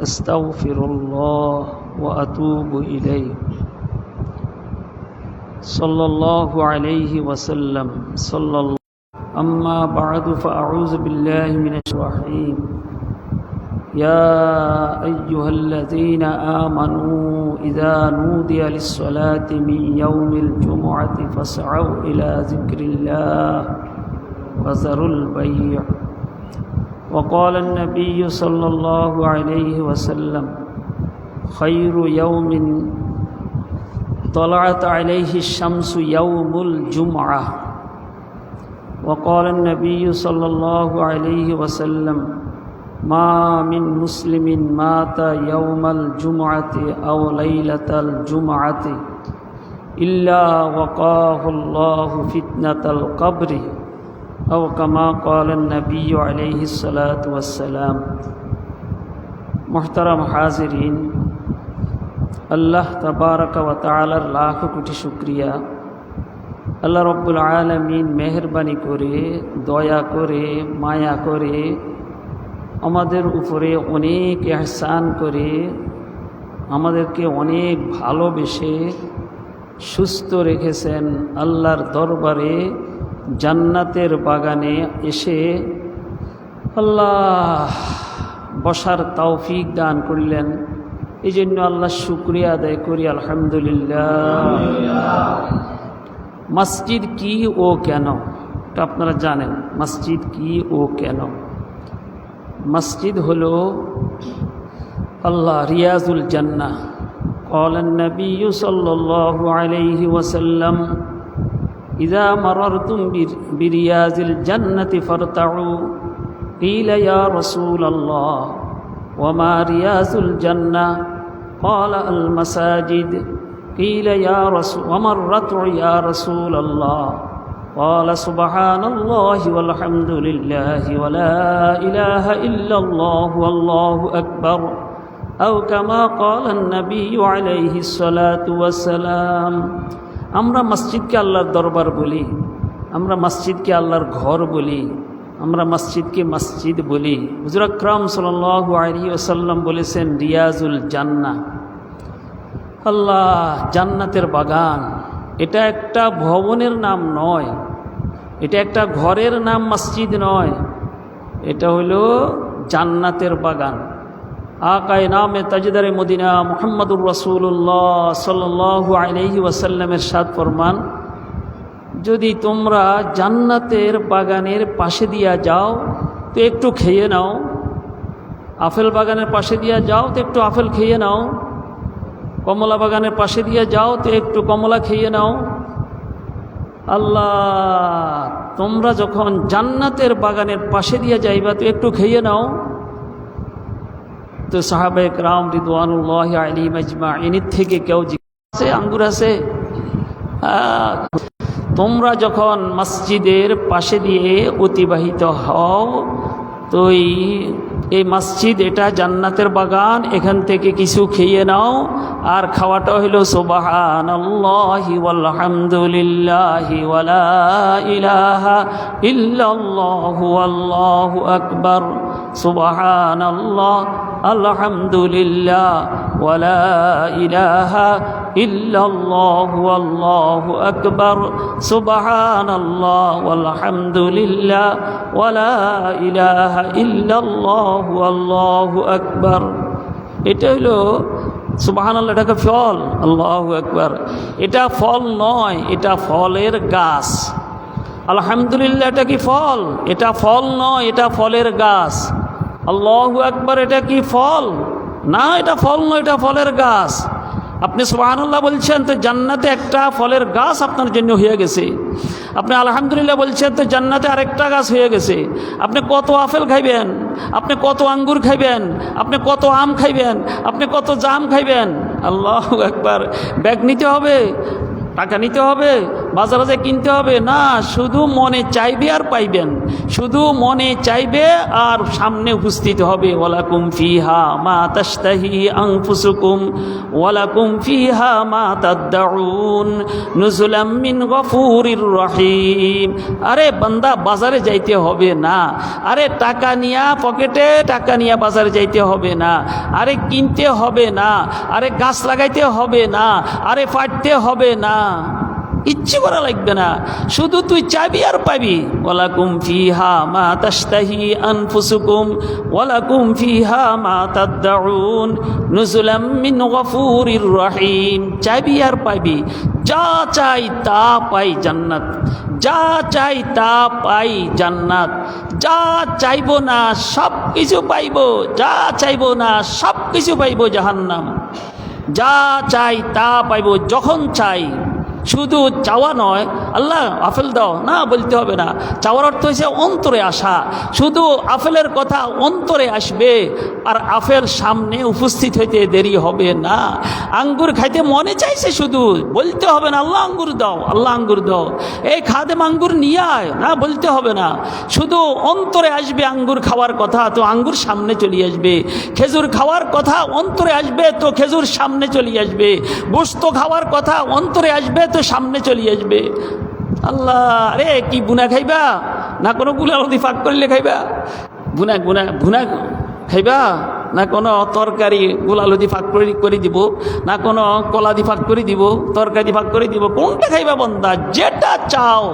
أستغفر الله وأتوب إليه صلى الله عليه وسلم أما بعد فأعوذ بالله من الرحيم يا أيها الذين آمنوا إذا نودي للصلاة من يوم الجمعة فاسعوا إلى ذكر الله وذروا البيع وقال النبي صلى الله عليه وسلم خير يوم طلعت عليه الشمس يوم الجمعة وقال النبي صلى الله عليه وسلم ما من مسلم مات يوم الجمعة أو ليلة الجمعة إلا وقاه الله فتنة القبر أو كما قال النبي عليه الصلاة والسلام محترم حاضرين আল্লাহ তাবারক ওয়া তাআলার লাখ কোটি শুকরিয়া। আল্লাহ রব্বুল আলামিন মেহেরবানি করে, দয়া করে, মায়া করে আমাদের উপরে অনেক ইহসান করে আমাদেরকে অনেক ভালোবেসে সুস্থ রেখেছেন। আল্লাহর দরবারে জান্নাতের বাগানে এসে আল্লাহ বসার তৌফিক দান করলেন। এই জন্য আল্লাহ শুকরিয়া আদায় করি, আলহামদুলিল্লাহ। মসজিদ কি ও কেন এটা আপনারা জানেন। মসজিদ কি ও কেন? মসজিদ হলো আল্লাহ রিয়াজুল জান্নাহ। قال النبي صلى الله عليه وسلم إذا مررتم برياض الجنة فارتعوا قيل يا رسول الله وما رياض الجنة قال المساجد قيل يا رسول وما الرتع يا رسول الله قال سبحان الله والحمد لله ولا إله إلا الله والله أكبر أو كما قال النبي عليه الصلاة والسلام। আমরা মসজিদকে আল্লাহর দরবার বলি, আমরা মসজিদকে আল্লাহর ঘর বলি, আমরা মসজিদকে মসজিদ বলি। হুজুর আকরাম সাল্লাল্লাহু আলাইহি ওয়াসাল্লাম বলেছেন রিয়াজুল জান্নাহ, আল্লাহ জান্নাতের বাগান। এটা একটা ভবনের নাম নয়, এটা একটা ঘরের নাম মসজিদ নয়, এটা হলো জান্নাতের বাগান। আকায়ে নামে তাজদারে মদিনা মুহাম্মদুর রাসূলুল্লাহ সাল্লাল্লাহু আলাইহি ওয়াসাল্লামের ইরশাদ ফরমান, যদি তোমরা জান্নাতের বাগানের পাশে দিয়া যাও তো একটু খেয়ে নাও, আপেল বাগানের পাশে দিয়া যাও তো একটু আপেল খেয়ে নাও, কমলা বাগানের পাশে দিয়ে যাও তো একটু কমলা খেয়ে নাও। আল্লাহ তোমরা যখন জান্নাতের বাগানের পাশে দিয়ে যাইবা তো একটু খেয়ে নাও। তো সাহাবায়ে কেরাম রিদওয়ানুল্লাহি আলাইহিম আজমাইন থেকে কেউ জিজ্ঞাসা আঙ্গুর আছে? তোমরা যখন মসজিদের পাশে দিয়ে অতিবাহিত হও তো এই মসজিদ এটা জান্নাতের বাগান, এখান থেকে কিছু খেয়ে নাও। আর খাওয়াটা হলো সুবহানাল্লাহি ওয়ালহামদুলিল্লাহি ওয়ালা ইলাহা ইল্লাল্লাহু আল্লাহু আকবার, সুবহানাল্লাহ আলহামদুলিল্লাহ ওয়ালা ইলাহা ইল্লাল্লাহু আল্লাহু আকবার, সুবহানাল্লাহ ওয়ালহামদুলিল্লাহ ওয়ালা ইলাহা ইল্লাল্লাহু আল্লাহু আকবার। এটা হলো সুবহানাল্লাহ, এটাকে ফল, আল্লাহু আকবার। এটা ফল নয়, এটা ফলের গাছ। আলহামদুলিল্লাহ এটা কি ফল? এটা ফল নয়, এটা ফলের গাছ। আল্লাহু আকবার এটা কি ফল? না, এটা ফল নয়, এটা ফলের গাছ। আপনি সুবহানাল্লাহ বলছেন তো জান্নাতে একটা ফলের গাছ আপনার জন্য হয়ে গেছে। আপনি আলহামদুলিল্লাহ বলছেন তো জান্নাতে আরেকটা গাছ হয়ে গেছে। আপনি কত আপেল খাইবেন, আপনি কত আঙ্গুর খাইবেন, আপনি কত আম খাইবেন, আপনি কত জাম খাইবেন। আল্লাহু আকবার। ব্যাগ নিতে হবে, টাকা নিতে হবে, বাজারে যে কিনতে হবে না, শুধু মনে চাইবে আর পাইবেন, শুধু মনে চাইবে আর সামনে উপস্থিত হবে। ওয়ালাকুম ফিহা মা তাশতাহি আনফুসুকুম ওয়ালাকুম ফিহা মা তাদউন নুজুলাম মিন গফুরির রহিম। আরে বান্দা, বাজারে যাইতে হবে না, আরে টাকা নিয়া পকেটে টাকা নিয়া বাজারে যাইতে হবে না, আরে কিনতে হবে না, আরে গাছ লাগাইতে হবে না, আরে ফাটতে হবে না, ইচ্ছে করা লাগবে না, শুধু তুই চাবি আর পাবি। ওয়ালাকুম ফিহা মা তাশতাহি আনফুসুকুম ওয়ালাকুম ফিহা মা তাদউন নুজুলাম মিন গফুরির রহিম। চাবি আর পাবি, যা চাই তা পাই জান্নাত, যা চাই তা পাই জান্নাত, যা চাইবো না সব কিছু পাইব, যা চাইবো না সব কিছু পাইব জাহান্নাম। যা চাই তা পাইব যখন চাই। শুধু চাওয়া নয়, আল্লাহ আপেল দাও না বলতে হবে না, চাওয়ার অর্থ হয়েছে অন্তরে আসা। শুধু আপেলের কথা অন্তরে আসবে আর আপেল সামনে উপস্থিত হইতে দেরি হবে না। আঙ্গুর খাইতে মনে চাইছে, শুধু বলতে হবে না আল্লাহ আঙ্গুর দাও, আল্লাহ আঙ্গুর দাও, এই খাদেম আঙ্গুর নিয়ে আয় না বলতে হবে না, শুধু অন্তরে আসবে আঙ্গুর খাওয়ার কথা তো আঙ্গুর সামনে চলে আসবে। খেজুর খাওয়ার কথা অন্তরে আসবে তো খেজুর সামনে চলে আসবে। গোশত খাওয়ার কথা অন্তরে আসবে তো সামনে চলে আসবে। আল্লাহ, আরে কি বুনা খাইবা না কোনো গুলালদি ফাঁক করলে খাইবা? বুনা গুনা ভুনা খাইবা না কোনো তরকারি গোলালদি ফাঁক করে দিব, না কোনো কলাদি ফাঁক করে দিব, তরকারি ফাঁক করে দিব? কোনটা খাইবা বন্দা? যেটা চাও,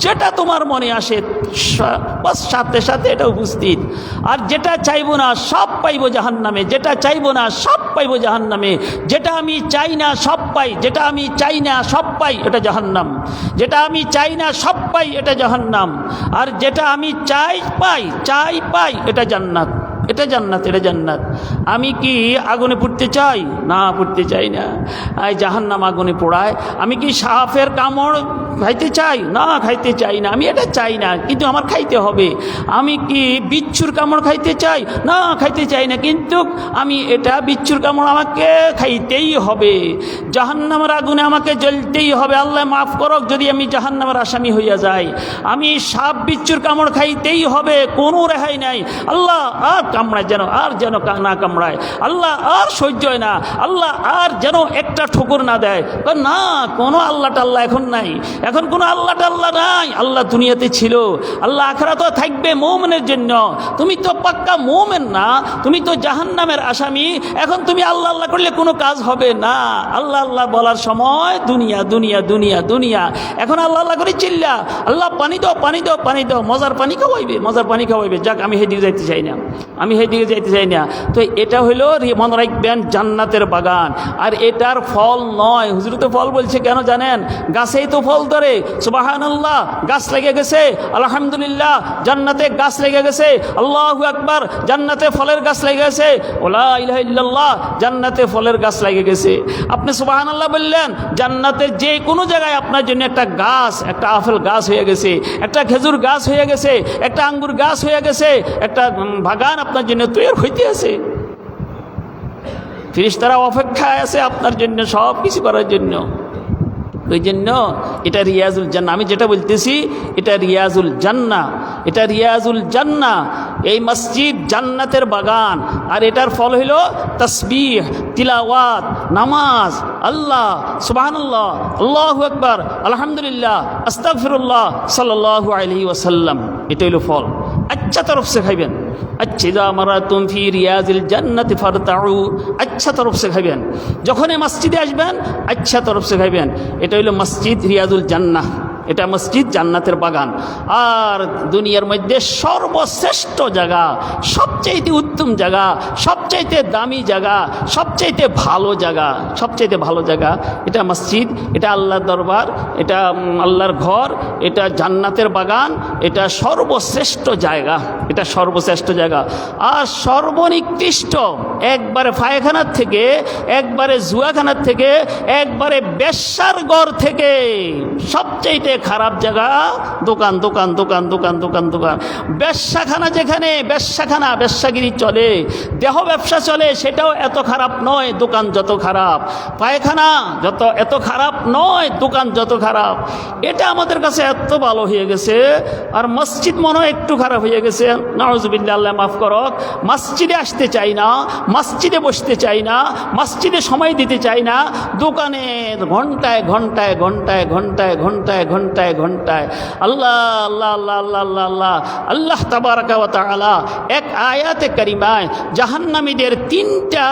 যেটা তোমার মনে আসে বাস সাথে সাথে এটা উপস্থিত। আর যেটা চাইবো না সব পাইবো জাহান্নামে, যেটা চাইবো না সব পাইবো জাহান্নামে। যেটা আমি চাই না সব পাই, যেটা আমি চাই না সব পাই এটা জাহান্নাম। যেটা আমি চাই না সব পাই এটা জাহান্নাম। আর যেটা আমি চাই পাই এটা জান্নাত, এটা জান্নাত, এটা জান্নাত। আমি কি আগুনে পুড়তে চাই? না, পুড়তে চাই না। জাহান্নাম আগুনে পোড়ায়। আমি কি সাপের কামড় খাইতে চাই? না, খাইতে চাই না। আমি এটা চাই না কিন্তু আমার খাইতে হবে। আমি কি বিচ্ছুর কামড় খাইতে চাই? না, খাইতে চাই না কিন্তু আমি এটা বিচ্ছুর কামড় আমাকে খাইতেই হবে। জাহান্নামের আগুনে আমাকে জ্বলতেই হবে। আল্লাহ মাফ করক যদি আমি জাহান্নামের আসামি হইয়া যাই। আমি সাপ বিচ্ছুর কামড় খাইতেই হবে, কোনো রেহাই নাই। আল্লাহ আর কামড়ায় যেন, আর যেন না কামড়ায়, আল্লাহ আর সহ্য হয় না, আল্লাহ আর যেন একটা ঠোকর না দেয়। না, কোনো আল্লাহ টাল্লাহ এখন নাই, এখন কোনো আল্লাহ টাল্লাহ নাই। আল্লাহ দুনিয়াতে ছিল, আল্লাহ আখিরাতে থাকবে মুমিনের জন্য। তুমি তো পাক্কা মুমিন না, তুমি তো জাহান্নামের আসামি। এখন তুমি আল্লাহ আল্লাহ করলে কোনো কাজ হবে না। আল্লাহ আল্লাহ বলার সময় দুনিয়া দুনিয়া দুনিয়া দুনিয়া। এখন আল্লাহ আল্লাহ করে চিল্লা, আল্লাহ পানি দাও পানি দাও পানি দাও, মজার পানি খাওয়াইবে, মজার পানি খাওয়াইবে। যাক, আমি সেদিকে যাইতে চাই না, আমি সেদিকে যাইতে চাই না। তো এটা হইল মনে রাখবেন জান্নাতের বাগান। আর এটার ফল নয়, হুজুর তো ফল বলছে কেন জানেন? গাছেই তো ফল ধরে। সুবহানাল্লাহ, গাছ লেগে গেছে, আলহামদুলিল্লাহ জান্নাতে গাছ লেগে গেছে, আল্লাহু আকবার জান্নাতে ফলের গাছ লেগে গেছে, ওয়া ইলাহা ইল্লাল্লাহ জান্নাতে ফলের গাছ লেগে গেছে। আপনি সুবহানাল্লাহ বললেন, জান্নাতের যে কোনো জায়গায় আপনার জন্য একটা গাছ, একটা আপেল গাছ হয়ে গেছে, একটা খেজুর গাছ হয়ে গেছে, একটা আঙ্গুর গাছ হয়ে গেছে, একটা বাগান আপনার জন্য তৈরি হইতে আছে। ফেরেশতারা অপেক্ষায় আছে আপনার জন্য সব কিছু করার জন্য। ওই জন্য এটা রিয়াজুল জান্নাহ। আমি যেটা বলতেছি এটা রিয়াজুল জান্নাহ, এটা রিয়াজুল জান্নাহ। এই মসজিদ জান্নাতের বাগান। আর এটার ফল হইল তাসবিহ, তিলাওয়াত, নামাজ, আল্লাহ সুবহানাল্লাহ, আল্লাহু আকবার, আলহামদুলিল্লাহ, আস্তাগফিরুল্লাহ, সাল্লাল্লাহু আলাইহি ওয়াসাল্লাম। এটা হইল ফল। अच्छा तरफ से खाइबेन। अच्छा इज़ा मरातुम फी रियाजिल जन्नति फारताउ, अच्छा तरफ से खाइबेन। যখনই মসজিদে আসবেন अच्छा तरफ से খাইবেন। এটা হলো মসজিদ রিয়াজুল জান্নাহ, এটা মসজিদ জান্নাতের বাগান। আর দুনিয়ার মধ্যে সর্বশ্রেষ্ঠ জায়গা, সবচাইতে উত্তম জায়গা, সবচাইতে দামি জায়গা, সবচাইতে ভালো জায়গা, সবচাইতে ভালো জায়গা এটা মসজিদ, এটা আল্লাহর দরবার, এটা আল্লাহর ঘর, এটা জান্নাতের বাগান, এটা সর্বশ্রেষ্ঠ জায়গা, এটা সর্বশ্রেষ্ঠ জায়গা। আর সর্বনিকৃষ্ট একবারে পায়খানার থেকে, একবারে জুয়াখানার থেকে, একবারে বেশ্যার ঘর থেকে সবচাইতে খারাপ জায়গা দোকান দোকান দোকান দোকান দোকান দোকান। ব্যবসাখানা, যেখানে ব্যবসাখানা ব্যবসাগিরি চলে, দেহ ব্যবসা চলে, সেটাও এত খারাপ নয় দোকান যত খারাপ। পায়খানা এত খারাপ নয় দোকান যত খারাপ। এটা আমাদের কাছে এত ভালো হয়ে গেছে। আর মসজিদ মনে হয় একটু খারাপ হয়ে গেছে, নাউজুবিল্লাহ, আল্লাহ মাফ করক। মসজিদে আসতে চাই না, মসজিদে বসতে চাই না, মসজিদে সময় দিতে চাই না, দোকানে ঘন্টায় ঘন্টায় ঘন্টায় ঘন্টায় ঘন্টায় ঘন্টায় ঘন্টায়। আল্লাহ আল্লাহ আল্লাহ আল্লাহ আল্লাহ আল্লাহ আল্লাহ তাবারাকা ওয়া তাআলা এক আয়াতে কারিমায় জাহান্নামীদের তিনটা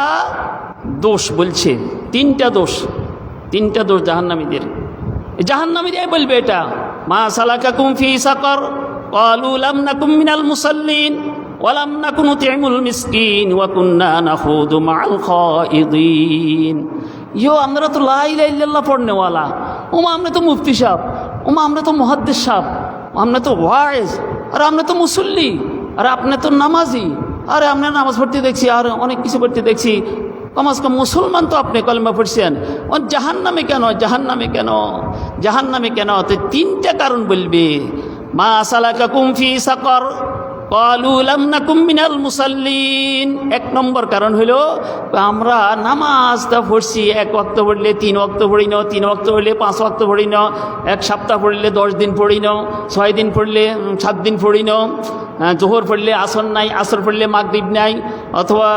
দোষ বলছে। তিনটা দোষ জাহান্নামীদের। জাহান্নামীরাই বলবে এটা, মা সালাকাকুম ফি সাকার ক্বালু লাম নাকুম মিনাল মুসাল্লিন ওয়া লাম নাকুন নুতি'মুল মিসকিন ওয়া কুন্না নাখুদু মা'আল খাইদিন। আমরা তো লা ইলাহা ইল্লাল্লাহ পড়নেওয়ালা, ওমা আমরা তো মুফতি সাহেব, ওমা আমরা তো মুহাদ্দিস সাহেব, আমরা তো ওয়াইজ, আর আমরা তো মুসল্লি, আর আপনি তো নামাজি, আরে আপনার নামাজ পড়তে দেখছি, আর অনেক কিছু পড়তে দেখছি, কমাস কম মুসলমান তো আপনি কলমা পড়ছেন, জাহান্নামে কেন, জাহান্নামে কেন, জাহান্নামে কেন? তো তিনটা কারণ বলবে। মা সালাকাকুম ফি সাকার ক্বালু লাম নাকুম মিনাল মুসাল্লিন। এক নম্বর কারণ হলো আমরা নামাজটা পড়ছি, এক ওয়াক্ত পড়লে 3 ওয়াক্ত পড়ি না, 3 ওয়াক্ত পড়লে 5 ওয়াক্ত পড়ি না, এক সপ্তাহ পড়লে 10 দিন পড়ি না, 6 দিন পড়লে 7 দিন পড়ি না, জোহর পড়লে আসর নাই, আসর পড়লে মাগরিব নাই, অথবা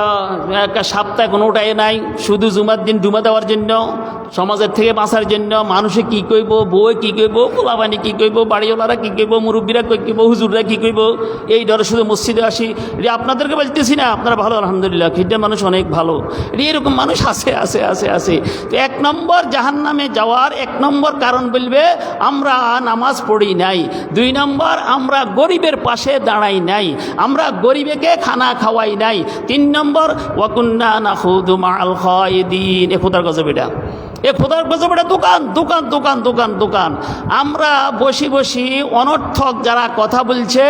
একটা সপ্তাহে কোনোটাই নাই, শুধু জুমার দিন জুমা দেওয়ার জন্য, সমাজের থেকে বাঁচার জন্য। মানুষে কী কইব, বউয়ে কী কইব, পোলাবানি কী কইব, বাড়িওয়ালারা কী কইব, মুরব্বীরা কী কইব, হুজুররা কী কইব, এই ডরে শুধু মসজিদে আসি। আপনাদেরকে বলতেছি না, আপনারা ভালো আলহামদুলিল্লাহ, খিড্ডা মানুষ অনেক ভালো, এরকম মানুষ আছে আছে আছে আছে। তো 1 নম্বর জাহান্নামে যাওয়ার 1 নম্বর কারণ বলবে আমরা নামাজ পড়ি নাই। 2 নম্বর আমরা গরিবের পাশে দাঁড়াই নাই, আমরা গরিবকে খানা খাওয়াই নাই। 3 নম্বর ওয়া কুন্না নাখুদু মা'আল খাইদিন। এ খোদার গজব, এ খোদার গজব, এটা দোকান দোকান দোকান দোকান দোকান। আমরা বসি বসি অনর্থক যারা কথা বলছে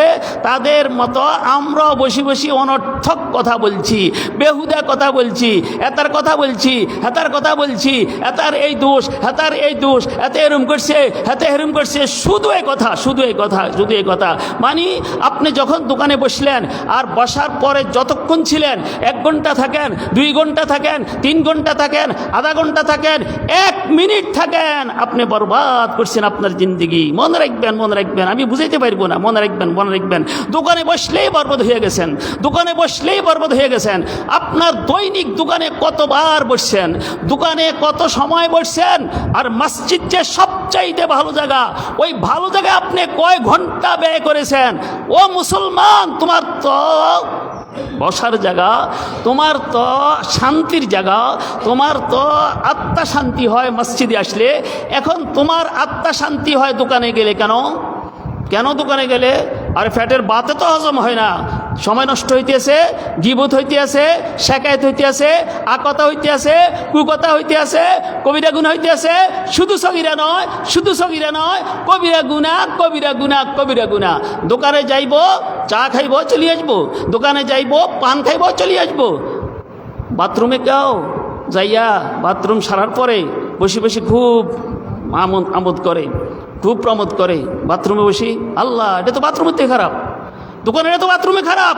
তাদের মতো আমরাও বসি বসি অনর্থক কথা বলছি, বেহুদা কথা বলছি, এতার কথা বলছি, হেতার কথা বলছি, এতার এই দোষ, হেতার এই দোষ, এতে এরম করছে, হেতে এরম করছে, শুধু এই কথা, শুধু এই কথা, শুধু এই কথা। মানে আপনি যখন দোকানে বসলেন আর বসার পরে যতক্ষণ ছিলেন, 1 ঘন্টা থাকেন, 2 ঘন্টা থাকেন, 3 ঘন্টা থাকেন, আধা ঘন্টা থাকেন, 1 মিনিট থাকেন, আপনি বরবাদ করছেন আপনার জিন্দগি। মনে রাখবেন, মনে রাখবেন, আমি বুঝাইতে পারবো না, মনে রাখবেন, মনে রাখবেন। দোকানে বসলেই বরবাদ হয়ে গেছেন, দোকানে বসলেই বরবাদ হয়ে গেছেন। আপনার দৈনিক দোকানে কতবার বসছেন, দোকানে কত সময় বসছেন, আর মসজিদ যে সবচাইতে ভালো জায়গা, ওই ভালো জায়গায় আপনি কয় ঘন্টা ব্যয় করেছেন? ও মুসলমান, তোমার তো বসার জায়গা, তোমার তো শান্তির জায়গা, তোমার তো আত্মা শান্তি হয় মসজিদে আসলে। এখন তোমার আত্মা শান্তি হয় দোকানে গেলে কেন? কেন দোকানে গেলে? আর ফ্যাটের বাতে তো হজম হয় না, সময় নষ্ট হইতে আছে, গিবত হইতে আছে, শেকায়ত হইতে আছে, আকতা হইতে আছে, কুকতা হইতে আছে, কবিরা গুণা হইতে আছে। শুধু সগিরা নয়, শুধু সগিরা নয়, কবিরা গুণা, কবিরা গুণা, কবিরা গুণা। দোকানে যাইব, চা খাইব, চলে আসবো, দোকানে যাইব, পান খাইব, চলে আসবো। বাথরুমে কেউ যাইয়া বাথরুম সারার পরে বসে বসে খুব আমোদ করে, খুব প্রমোদ করে, বাথরুমে বসি। আল্লাহ, এটা তো বাথরুমের থেকে খারাপ, দোকানের তো বাথরুমে খারাপ।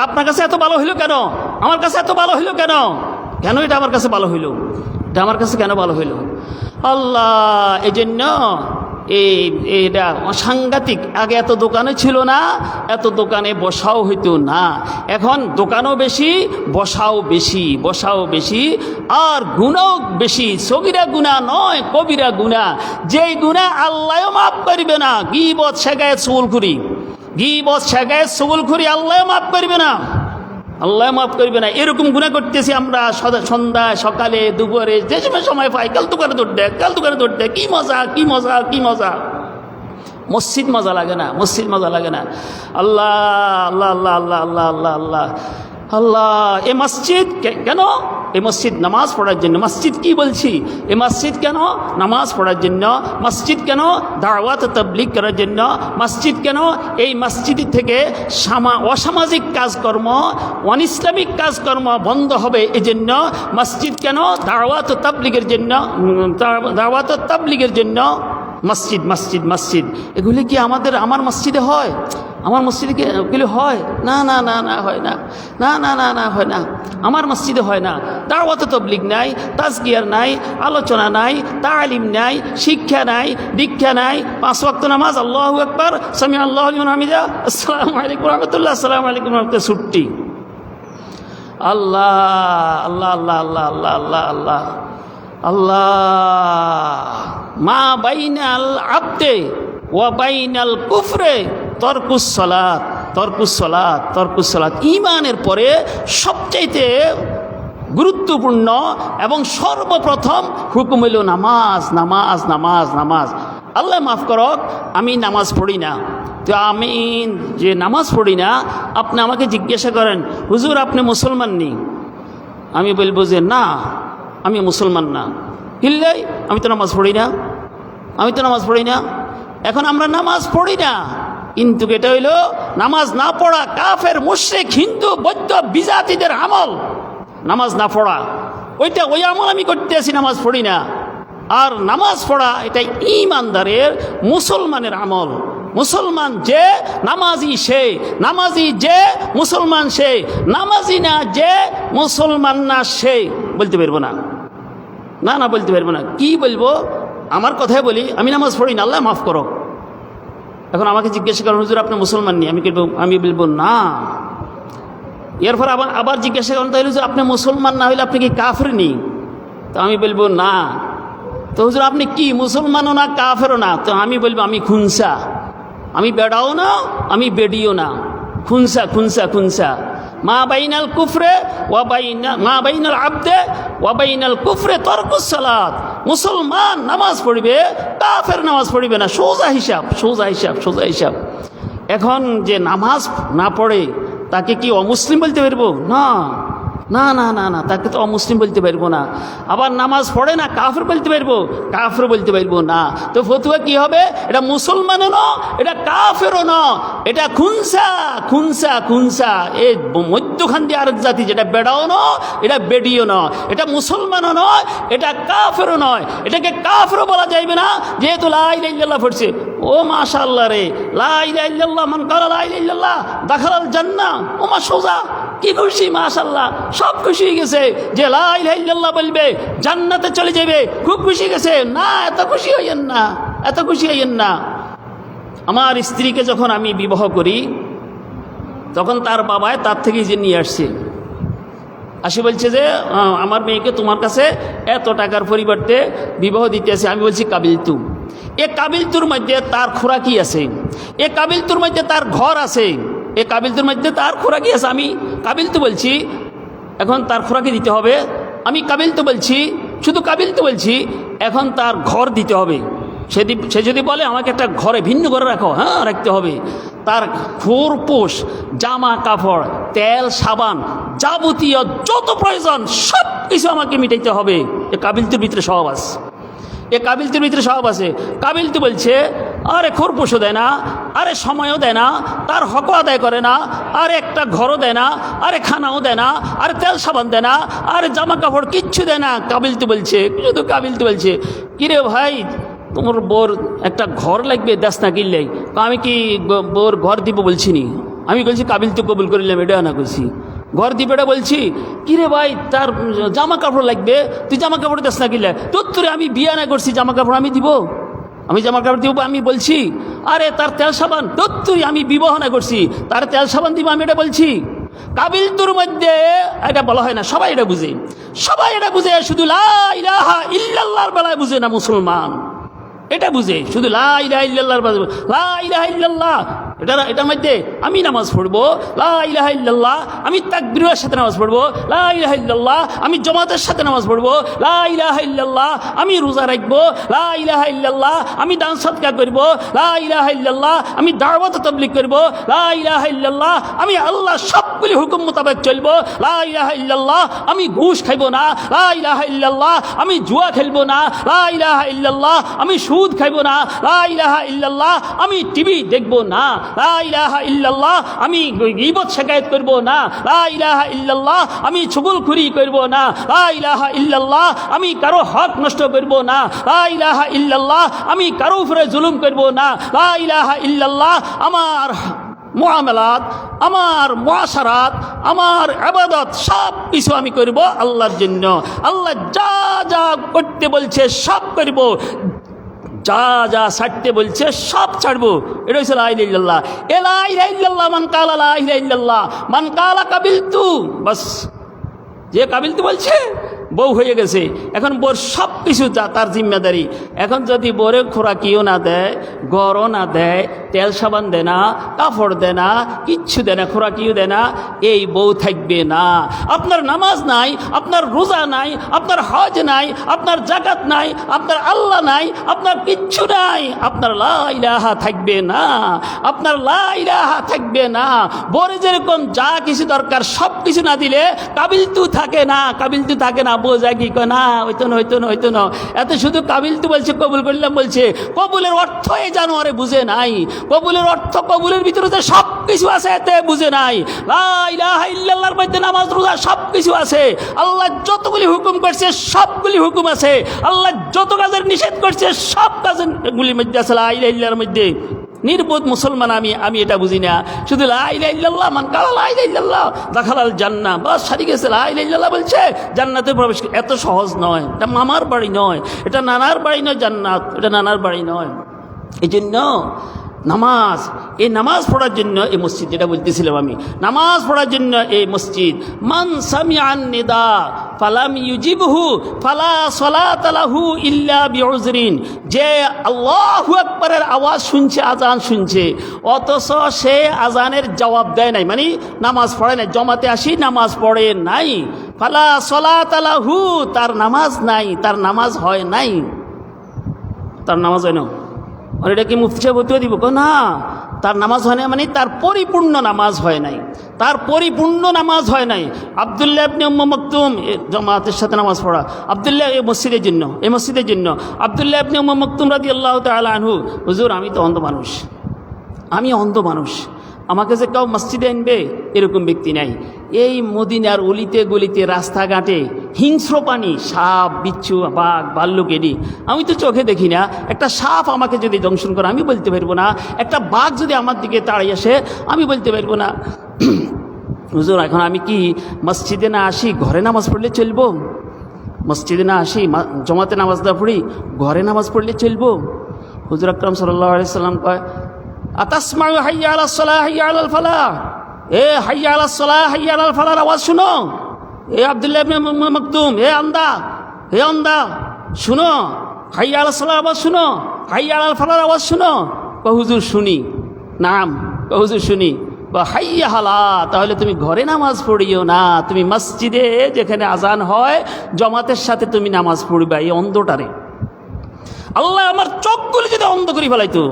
আপনার কাছে এত ভালো হইল কেন? আমার কাছে এত ভালো হইল কেন? কেন এটা আমার কাছে ভালো হইল? এটা আমার কাছে কেন ভালো হইল? আল্লাহ, এই জন্য এটা সাংঘাতিক। আগে এত দোকানে ছিল না, এত দোকানে বসাও হইতো না। এখন দোকানও বেশি, বসাও বেশি, বসাও বেশি, আর গুণাও বেশি। সগিরা গুণা নয়, কবিরা গুণা, যেই গুণা আল্লাহও মাফ করবে না। গীবত, শেকায়েত, চুগলখুরি, গীবত, শেকায়েত, চুগলখুরি আল্লাহও মাফ করবে না, আল্লাহ মাফ করবে না। এরকম গুনাহ করতেছি আমরা সন্ধ্যায়, সকালে, দুপুরে, যে সময় পাই, কাল দোকানে দৌড় দেয়, কাল দোকানে দৌড় দেয়। কি মজা, কি মজা, কি মজা। মসজিদ মজা লাগে না, মসজিদ মজা লাগে না। আল্লাহ আল্লাহ আল্লাহ আল্লাহ আল্লাহ আল্লাহ আল্লাহ আল্লাহ। এ মসজিদ কেন? এ মসজিদ নামাজ পড়ার জন্য। মসজিদ কি বলছি? এ মসজিদ কেন? নামাজ পড়ার জন্য। মসজিদ কেন? দাওয়াত তাবলীগ করার জন্য। মসজিদ কেন? এই মসজিদ থেকে অসামাজিক কাজকর্ম, অনইসলামিক কাজকর্ম বন্ধ হবে এই জন্য। মসজিদ কেন? দাওয়াত তাবলীগের জন্য, দাওয়াত তাবলীগের জন্য। মসজিদ মসজিদ মসজিদ, এগুলি কি আমার মসজিদে হয়? আমার মসজিদে কি এগুলি হয়? না না না না হয় না, না না না না হয় না, আমার মসজিদে হয় না। দাওয়াত তাবলীগ নাই, তাজকিয়ার নাই, আলোচনা নাই, তালিম নাই, শিক্ষা নাই, দীক্ষা নাই, 5 ওয়াক্ত নামাজ, আল্লাহু আকবার, সামি আল্লাহু লিমান হামিদা, আসসালামু আলাইকুম ওয়া রাহমাতুল্লাহ, আসসালামু আলাইকুম ওয়া রাহমাতুল্লাহ, ছুটি। আল্লাহ আল্লাহ আল্লাহ আল্লাহ আল্লাহ আল্লাহ আল্লাহ আল্লাহ, মা বাইনাল আবদে ওয়া বাইনাল কুফরে তরকুস সালাত, তরকুস সালাত, তরকুস সালাত। ঈমানের পরে সবচাইতে গুরুত্বপূর্ণ এবং সর্বপ্রথম হুকুম হইল নামাজ, নামাজ, নামাজ, নামাজ। আল্লাহ মাফ করক, আমি নামাজ পড়ি না। তো আমি যে নামাজ পড়ি না, আপনি আমাকে জিজ্ঞাসা করেন, হুজুর আপনি মুসলমান নেই? আমি বলবো যে না, আমি মুসলমান না। কিল্লাই, আমি তো নামাজ পড়ি না, আমি তো নামাজ পড়ি না। এখন আমরা নামাজ পড়ি না, কিন্তু এটা হইল নামাজ না পড়া কাফের, মুশরিক, হিন্দু, বৌদ্ধ, বিজাতিদের আমল। নামাজ না পড়া ওইটা, ওই আমল আমি করতে আসি, নামাজ পড়ি না। আর নামাজ পড়া এটা ঈমানদারের, মুসলমানের আমল। মুসলমান যে নামাজি সে, নামাজি যে মুসলমান সে, নামাজি না যে মুসলমান না সে। বলতে পারবো না, না না বলতে পারবো না। কি বলবো? আমার কথাই বলি, আমি নামাজ পড়ি না, আল্লাহ মাফ করো। এখন আমাকে জিজ্ঞাসা করেন, হুজুর আপনি মুসলমান নেই? আমি বলবো না। এরপর আবার জিজ্ঞাসা করেন, তাহলে হুজুর আপনি মুসলমান না হইলে আপনি কি কাফের নেই? তো আমি বলবো না। তো হুজুর আপনি কি, মুসলমানও না কাফেরও না? তো আমি বলবো আমি খুনসা, আমি বেড়াও না, আমি বেডিও না, খুনসা খুনসা খুনসা। মা বাইনাল কুফরে ওয়া বাইনা, মা বাইনাল আবদে ওয়া বাইনাল কুফরে তরকুস সালাত। মুসলমান নামাজ পড়বে, কাফের নামাজ পড়বে না। সোজা হিসাব, সোজা হিসাব, সোজা হিসাব। এখন যে নামাজ না পড়ে তাকে কি অমুসলিম বলতে পারবো? না না না না না, তাকে তো অমুসলিম বলতে পারবো না। আবার নামাজ পড়ে না কাফের বলতে পারবো? কাফের বলতে পারবো না। তো ফতুয়া কি হবে? এটা মুসলমানও না, এটা কাফেরও না, এটা খুনসা খুনসা খুনসা। এই মধ্যখান দিয়ে আরেক জাতি, যেটা বেড়াও না, এটা বেডিও না, এটা মুসলমানও নয়, এটা কাফেরও নয়। এটাকে কাফেরও বলা যাইবে না, যেহেতু লা ইলাহা ইল্লাল্লাহ পড়ছে। ও মাশাআল্লাহ রে, লা ইলাহা ইল্লাল্লাহ, মান ক্বালা লা ইলাহা ইল্লাল্লাহ দাখালাল জান্নাহ। ও মা সোজা, কি খুশি, মাশাআল্লাহ, সব খুশি হয়ে গেছে যে লা ইলাহা ইল্লাল্লাহ বলবে জান্নাতে চলে যাবে, খুব খুশি গেছে। না, এত খুশি হইয়েন না, এত খুশি হইয়েন না। আমার স্ত্রীকে যখন আমি বিবাহ করি, তখন তার বাবায় তার থেকে যে নিয়ে আসছে, আসি বলছে যে আমার মেয়েকে তোমার কাছে এত টাকার পরিবর্তে বিবাহ দিতে আছে। আমি বলছি কাবিলতু। এ কাবিলতুর মধ্যে তার খোরাকি আছে, এ কাবিলতুর মধ্যে তার ঘর আছে, এ কাবিলতুর মধ্যে তার খোরাকি আছে। আমি কাবিলতু বলছি, এখন তার খোরাকি দিতে হবে। আমি কাবিলতু বলছি, শুধু কাবিলতু বলছি, এখন তার ঘর দিতে হবে। সে যদি বলে আমাকে একটা ঘরে, ভিন্ন ঘরে রাখো, হ্যাঁ রাখতে হবে। তার খোরপোশ, জামা কাপড়, তেল সাবান, যাবতীয় যত প্রয়োজন সব কিছু আমাকে মিটাইতে হবে। এ কাবিলতুর ভিতরে সব আছে, এ কাবিলতুর ভিতরে সব আছে। কাবিলতু বলছে আরে খোরপোশও দেয় না, আরে সময়ও দেয় না, তার হকও আদায় করে না, আর একটা ঘরও দেয় না, আরে খানাও দেয় না, আরে তেল সাবান দেয় না, আরে জামা কাপড় কিচ্ছু দেয় না। কাবিলতু বলছে, শুধু কাবিলতু বলছে, কিরে ভাই তোমার বোর একটা ঘর লাগবে, দেশ না কিনলেই। আমি কি বোর ঘর দিব বলছি নি? আমি বলছি কাবিলতু কবুল করিলাম, এটা না করছি, ঘর দিবে এটা বলছি। কিরে ভাই তার জামা কাপড় লাগবে, তুই জামা কাপড় দেশ না কিনলে? তোর আমি বিয়া না করছি, জামা কাপড় আমি দিব, আমি জামা কাপড় দিব আমি বলছি। আরে তার তেল সাবান, তোর আমি বিবাহ না করছি, তার তেল সাবান দিব আমি এটা বলছি। কাবিলতুর মধ্যে এটা বলা হয় না, সবাই এটা বুঝে, সবাই এটা বুঝে, শুধু লা ইলাহা ইল্লাল্লাহর বেলায় বুঝে না মুসলমান, এটা বুঝে শুধু লা ইলাহা ইল্লাল্লাহর বেলায়। লা ইলাহা ইল্লাল্লাহ এটার মধ্যে আমি নামাজ পড়বো, লা ইলাহা ইল্লাল্লাহ আমি তাকবীরের সাথে নামাজ পড়বো, লা ইলাহা ইল্লাল্লাহ আমি জামাতের সাথে নামাজ পড়বো, লা ইলাহা ইল্লাল্লাহ আমি রোজা রাখবো, লা ইলাহা ইল্লাল্লাহ আমি দান সদকা করবো, লা ইলাহা ইল্লাল্লাহ আমি দাওয়াত তাবলীগ করবো, লা ইলাহা ইল্লাল্লাহ আমি আল্লাহর সবগুলি হুকুম মোতাবেক চলবো, লা ইলাহা ইল্লাল্লাহ আমি ঘুষ খাইবো না, লা ইলাহা ইল্লাল্লাহ আমি জুয়া খেলবো না, লা ইলাহা ইল্লাল্লাহ আমি সুদ খাইবো না, লা ইলাহা ইল্লাল্লাহ আমি টিভি দেখবো না, লা ইলাহা ইল্লাল্লাহ আমি গীবত শিকায়ত করব না, লা ইলাহা ইল্লাল্লাহ আমি চুগলখুরি করব না, লা ইলাহা ইল্লাল্লাহ আমি কারো হক নষ্ট করব না, লা ইলাহা ইল্লাল্লাহ আমি কারো উপরে জুলুম করব না, লা ইলাহা ইল্লাল্লাহ আমার মুআমালাত, আমার মুআশারাত, আমার ইবাদত সব কিছু আমি করব আল্লাহর জন্য। আল্লাহ যা যা করতে বলছে সব করব, যা যা ছাড়তে বলছে সব ছাড়বো। এটা হচ্ছে লা ইলাহা ইল্লাল্লাহ। এ লা ইলাহা ইল্লাল্লাহ মান কালা লা ইলাহা ইল্লাল্লাহ মান কালা কাবিলতু, বাস যে কাবিলতু বলছে বউ হয়ে গেছে, এখন বোর সব কিছু তার জিম্মেদারি। এখন যদি বোরে খোরাকিও না দেয়, গড়ও না দেয়, তেল সাবান দেয় না, কাপড় দেয় না, কিচ্ছু দেয় না, খোরাকিও দেয় না, এই বউ থাকবে না। আপনার নামাজ নাই, আপনার রোজা নাই, আপনার হজ নাই, আপনার জাকাত নাই, আপনার আল্লাহ নাই, আপনার কিচ্ছু নাই, আপনার লা ইলাহা থাকবে না, আপনার লা ইলাহা থাকবে না। বোরে যেরকম যা কিছু দরকার সব কিছু না দিলে কাবিলতু থাকে না, কাবিলতু থাকে না। বোঝা কি না, হইতো না, হইতো না, হইতো না, এত শুধু কাবিলতু বলছে, কবুল করলাম বলছে। কবুলের অর্থ এই জানোয়ারে বুঝে নাই। কবুলের অর্থ, কবুলের ভিতরে যে সব কিছু আছে এতে বুঝে নাই। লা ইলাহা ইল্লাল্লাহর মধ্যে নামাজ রোজা সব কিছু আছে। আল্লাহ যতগুলি হুকুম করছে সবগুলি হুকুম আছে। আল্লাহ যত কাজের নিষেধ করছে সব কাজের মধ্যে আছে লা ইলাহা ইল্লাল্লাহর মধ্যে। নির্বোধ মুসলমান আমি এটা বুঝি না। শুধু লা ইলাহা ইল্লাল্লাহ মান কালা লা ইলাহা ইল্লাল্লাহ দাখালাল জান্নাহ, বাস সারি গেছে। লা ইলাহা ইল্লাল্লাহ বলছে জান্নাতে প্রবেশ। এত সহজ নয়, এটা মামার বাড়ি নয়, এটা নানার বাড়ি নয়, জান্নাত এটা নানার বাড়ি নয়। এই জন্য নামাজ, এই নামাজ পড়ার জন্য এই মসজিদ, যেটা বলতেছিলাম আমি, নামাজ পড়ার জন্য এই মসজিদ। মান সামিআন নিদা ফালাম ইউজিবহু ফালা সালাতা লাহু ইল্লা বিউযরিন, যে আল্লাহু আকবারের আওয়াজ শুনছে, আজান শুনছে, অথচ সে আজানের জবাব দেয় নাই, মানে নামাজ পড়ে নাই, জমাতে আসি নামাজ পড়ে নাই, ফালা সালাতা লাহু, তার নামাজ নাই, তার নামাজ হয় নাই, তার নামাজ হয় না। আর এটা কি মুফতি সাহেব বলতে দিব? না, তার নামাজ হয় না, মানে তার পরিপূর্ণ নামাজ হয় নাই, তার পরিপূর্ণ নামাজ হয় নাই। আব্দুল্লাহ ইবনে উম্মে মাকতুম, জামাতের সাথে নামাজ পড়া, আব্দুল্লাহ এই মসজিদের জন্য, এই মসজিদের জন্য আব্দুল্লাহ ইবনে উম্মে মাকতুম রাদিয়াল্লাহু তাআলা আনহু, হুজুর আমি তো অন্ধ মানুষ, আমি অন্ধ মানুষ, আমাকে যে কেউ মসজিদে আনবে এরকম ব্যক্তি নাই। এই মদিনার অলিতে গলিতে রাস্তাঘাটে হিংস্র প্রাণী, সাপ, বিচ্ছু, বাঘ, ভাল্লুক, এডি আমি তো চোখে দেখি না। একটা সাপ আমাকে যদি দংশন করে আমি বলতে পারবো না, একটা বাঘ যদি আমার দিকে তাড়াই আসে আমি বলতে পারবো না। হুজুর এখন আমি কি মসজিদে না আসি ঘরে নামাজ পড়লে চলবো? মসজিদে না আসি জমাতে নামাজ না পড়ি ঘরে নামাজ পড়লে চলবো? হুজুর আকরাম সাল্লাল্লাহু আলাইহি সাল্লাম কয়, আতাসমাউ হাইয়া আলাস সালাহ হাইয়া আলাল ফালাহ, এ হাইয়া আলাস সালাহ হাইয়া আলাল ফালাহর আওয়াজ শুনো। এ আব্দুল্লাহ ইবনে উম্মে মাকতুম, হে আন্দা, হে আন্দা শুনো, হাইয়া আলাস সালাহর আওয়াজ শুনো, হাইয়া আলাল ফালাহর আওয়াজ শুনো। হুজুর শুনি। নাম, হুজুর শুনি। হাইয়া হালা, তাহলে তুমি ঘরে নামাজ পড়িও না, তুমি মসজিদে যেখানে আজান হয় জমাতের সাথে তুমি নামাজ পড়বা। এই অন্ধটারে আল্লাহ আমার চোখগুলি যদি অন্ধ করে ফেলাইতো,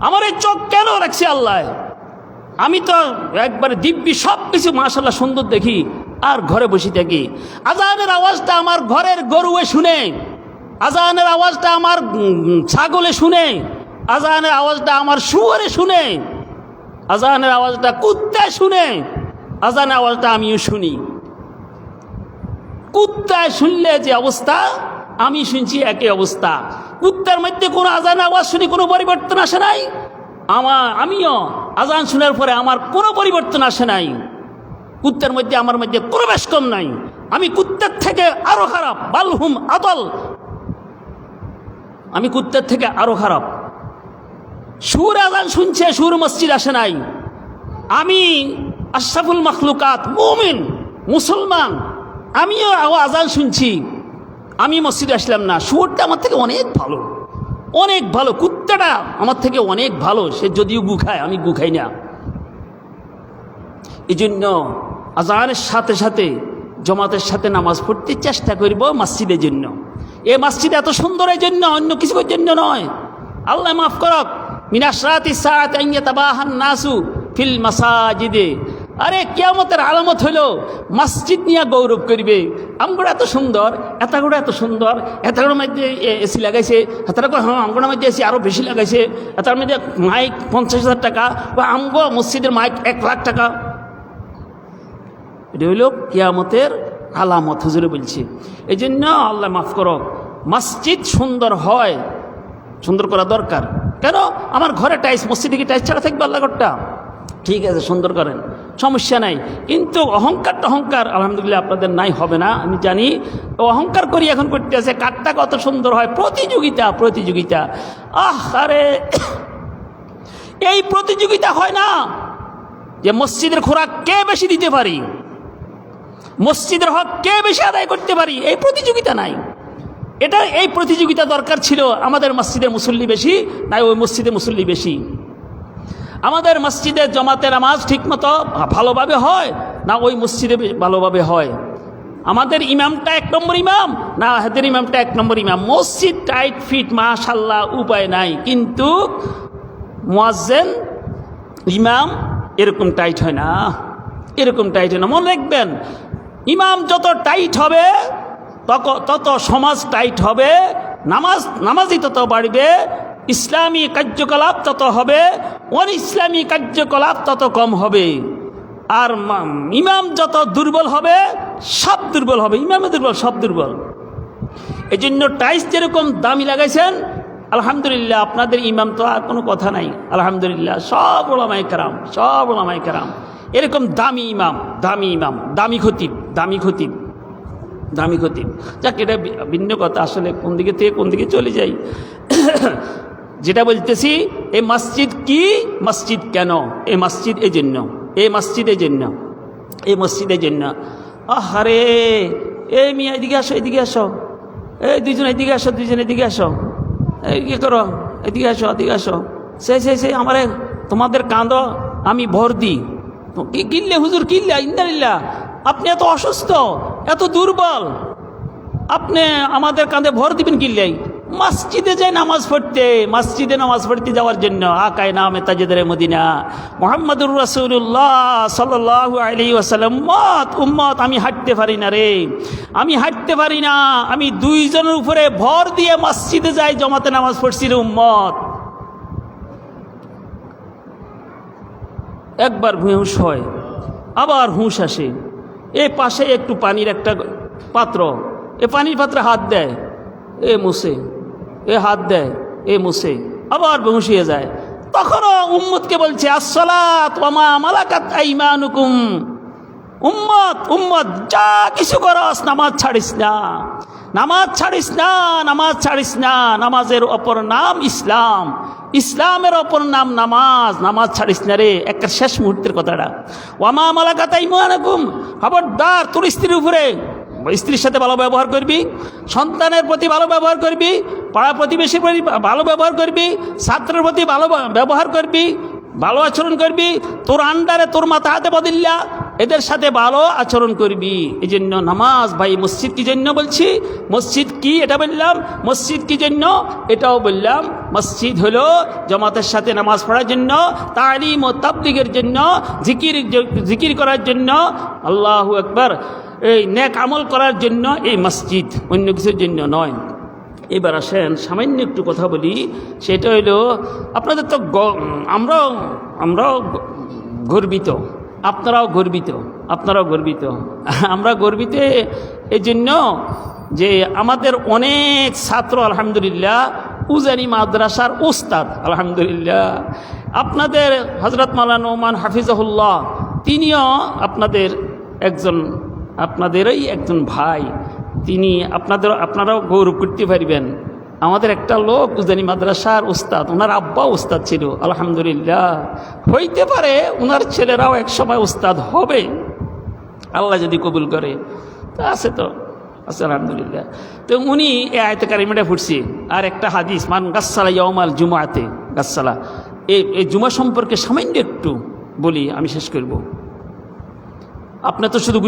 আমার এই চোখ কেন রাখছে আল্লাহ? আমি তো একবারে দিব্যি সব কিছু মাশাআল্লাহ সুন্দর দেখি, আর ঘরে বসে থাকি। আজানের আওয়াজটা আমার ঘরের গরুয়ে শুনে, আজানের আওয়াজটা আমার ছাগলে শুনে, আজানের আওয়াজটা আমার শুয়োরে শুনে, আজানের আওয়াজটা কুত্তায় শুনে, আজানের আওয়াজটা আমিও শুনি। কুত্তায় শুনলে যে অবস্থা আমি শুনছি একই অবস্থা। কুত্তার মধ্যে কোনো আজানের আওয়াজ শুনি কোনো পরিবর্তন আসে নাই, আমিও আজান শোনার পরে আমার কোনো পরিবর্তন আসে নাই। কুত্তার মধ্যে আমার মধ্যে কোনো বেশ কম নাই, আমি কুত্তার থেকে আরো খারাপ, বালহুম আদল, আমি কুত্তার থেকে আরো খারাপ। সুর আজান শুনছে, সুর মসজিদ আসে নাই। আমি আশরাফুল মাখলুকাত, মুমিন, মুসলমান, আমিও আজান শুনছি, আমি মসজিদে আসলাম না। সুরটা আমার থেকে অনেক ভালো, অনেক ভালো। কুত্তাটা আমার থেকে অনেক ভালো, সে যদিও গু খায়, আমি গু খাই না। এই জন্য আজানের সাথে সাথে জমাতের সাথে নামাজ পড়তে চেষ্টা করব মসজিদের জন্য। এ মসজিদ এত সুন্দর এই জন্য, অন্য কিছুর জন্য নয়। আল্লাহ মাফ করক, মিন আশরাতিস সাআতি আন ইয়াতাবাহান নাসু ফিল মাসাজিদে। আরে কিয়ামতের আলামত হইল মসজিদ নিয়ে গৌরব করবে। আমগুলো এত সুন্দর, এতগুলো এত সুন্দর, এতগুলোর মধ্যে এসি লাগাইছে, এতটা হ্যাঁ আমগুলোর মধ্যে এসি আরও বেশি লাগাইছে, এটার মধ্যে মাইক 50,000 টাকা, বা আমগো মসজিদের মাইক 1 লাখ টাকা। এটা হইল কিয়ামতের আলামত, হুজুরে বলছি। এই জন্য আল্লাহ মাফ করো, মসজিদ সুন্দর হয়, সুন্দর করা দরকার। কেন আমার ঘরে টাইলস, মসজিদে কি টাইলস ছাড়া থাকবে? আল্লাহ ঘরটা ঠিক আছে, সুন্দর করেন, সমস্যা নাই। কিন্তু অহংকার আলহামদুলিল্লাহ আপনাদের নাই, হবে না আমি জানি। অহংকার করি এখন করতে আছে, কাঠটা কত সুন্দর হয়, প্রতিযোগিতা। আরে এই প্রতিযোগিতা হয় না যে মসজিদের খোরাক কে বেশি দিতে পারি, মসজিদের হক কে বেশি আদায় করতে পারি, এই প্রতিযোগিতা নাই। এই প্রতিযোগিতা দরকার ছিল। আমাদের মসজিদের মুসল্লি বেশি না ওই মসজিদে মুসল্লি বেশি? আমাদের মসজিদে জমাতে নামাজ ঠিকমতো ভালোভাবে হয় না ওই মসজিদে ভালোভাবে হয়? আমাদের ইমামটা 1 নম্বর ইমাম না হাতের ইমামটা 1 নম্বর ইমাম? মসজিদ টাইট ফিট মাশাআল্লাহ, উপায় নাই। কিন্তু মুয়াজ্জিন ইমাম এরকম টাইট হয় না, মনে রাখবেন। ইমাম যত টাইট হবে তত সমাজ টাইট হবে, নামাজি তত বাড়বে, ইসলামী কার্যকলাপ তত হবে, ইসলামী কার্যকলাপ তত কম হবে। আর ইমাম যত দুর্বল হবে সব দুর্বল হবে, ইমামে দুর্বল সব দুর্বল। এই জন্য টাইলস যেরকম দামি লাগাইছেন আলহামদুলিল্লাহ, আপনাদের ইমাম তো আর কোনো কথা নাই আলহামদুলিল্লাহ। সব ওলামায়ে কেরাম এরকম দামি ইমাম, দামি খতিব। যাক, এটা ভিন্ন কথা। আসলে কোন দিকে থেকে কোন দিকে চলে যাই। যেটা বলতেছি, এই মসজিদ কি, মসজিদ কেন? এই মসজিদ এই মসজিদের জন্য। আরে এই মিয়া এদিকে আসো, এই দুইজন এদিকে আসো, এই কি করো, এদিকে আসো। সেই আমারে তোমাদের কাঁদ আমি ভর দিই। কিনলে হুজুর, কিনলে ইন্দালিল্লাহ, আপনি এত অসুস্থ, এত দুর্বল, আপনি আমাদের কাঁধে ভর দিবেন কিনলেই? মসজিদে যাই নামাজ পড়তে যাওয়ার জন্য। আকায়ে নামে তাজেদারে মদিনা মুহাম্মাদুর রাসূলুল্লাহ সাল্লাল্লাহু আলাইহি ওয়াসাল্লাম, উম্মত আমি হাঁটতে পারি না, আমি 2 জনের উপরে ভর দিয়ে মসজিদে যাই, জমাতে নামাজ পড়ছি রে উম্মত। একবার হুঁশ হয়, আবার হুঁশ আসে। এই পাশে একটু পানির একটা পাত্র, এ পানির পাত্রে হাত দেয়, এ মুছে, এ হাত দেয়, এ মুছে, আবার বেহুশিয়ে যায়। তখনও উম্মতকে বলছে আসসালাত ওয়া মা মালাকাত আইমানুকুম, উম্মত যা কিছু করস নামাজ ছাড়িস না। নামাজের অপর নাম ইসলাম, ইসলামের অপর নাম নামাজ ছাড়িস না রে। একটা শেষ মুহূর্তের কথাটা। ওয়া মা মালাকাত আইমানুকুম, খবরদার তোর স্ত্রীর সাথে ভালো ব্যবহার করবি, সন্তানের প্রতি ভালো ব্যবহার করবি, পাড়া প্রতিবেশীর প্রতি ভালো ব্যবহার করবি, ছাত্রের প্রতি ভালো ব্যবহার করবি, ভালো আচরণ করবি। তোর আন্ডারে তোর মাথা হাতে বদিল্লা, এদের সাথে ভালো আচরণ করবি। এই জন্য নামাজ, ভাই মসজিদ কি জন্য বলছি, মসজিদ কি এটা বললাম, মসজিদ কি জন্য এটাও বললাম। মসজিদ হলো জামাতের সাথে নামাজ পড়ার জন্য, তালিম ও তাবলীগের জন্য, জিকির করার জন্য, আল্লাহু আকবার, এই নেক আমল করার জন্য এই মসজিদ, অন্য কিছুর জন্য নয়। এবার আসেন সামান্য একটু কথা বলি, সেটা হইল আপনাদের তো আমরাও গর্বিত, আপনারাও গর্বিত। আমরা গর্বিত এই জন্য যে আমাদের অনেক ছাত্র আলহামদুলিল্লাহ উজানি মাদ্রাসার উস্তাদ আলহামদুলিল্লাহ। আপনাদের হযরত মাওলানা নোমান হাফিজাহুল্লাহ, তিনিও আপনাদেরই একজন ভাই। তিনি আপনারাও গৌরব করতে পারবেন। আমাদের একটা লোক উজানি মাদ্রাসার উস্তাদ, ওনার আব্বা উস্তাদ ছিল আলহামদুলিল্লাহ। হইতে পারে ওনার ছেলেরাও এক সময় উস্তাদ হবে, আল্লাহ যদি কবুল করে। তা আছে আলহামদুলিল্লাহ। তো উনি এই আয়াতে কারিমাটা পড়ছি। আর একটা হাদিস, মান গাসসালা ইয়াউমাল জুমআতে, গাসসালা, এই জুমা সম্পর্কে সামান্য একটু বলি, আমি শেষ করব। আপনারা তো শুধু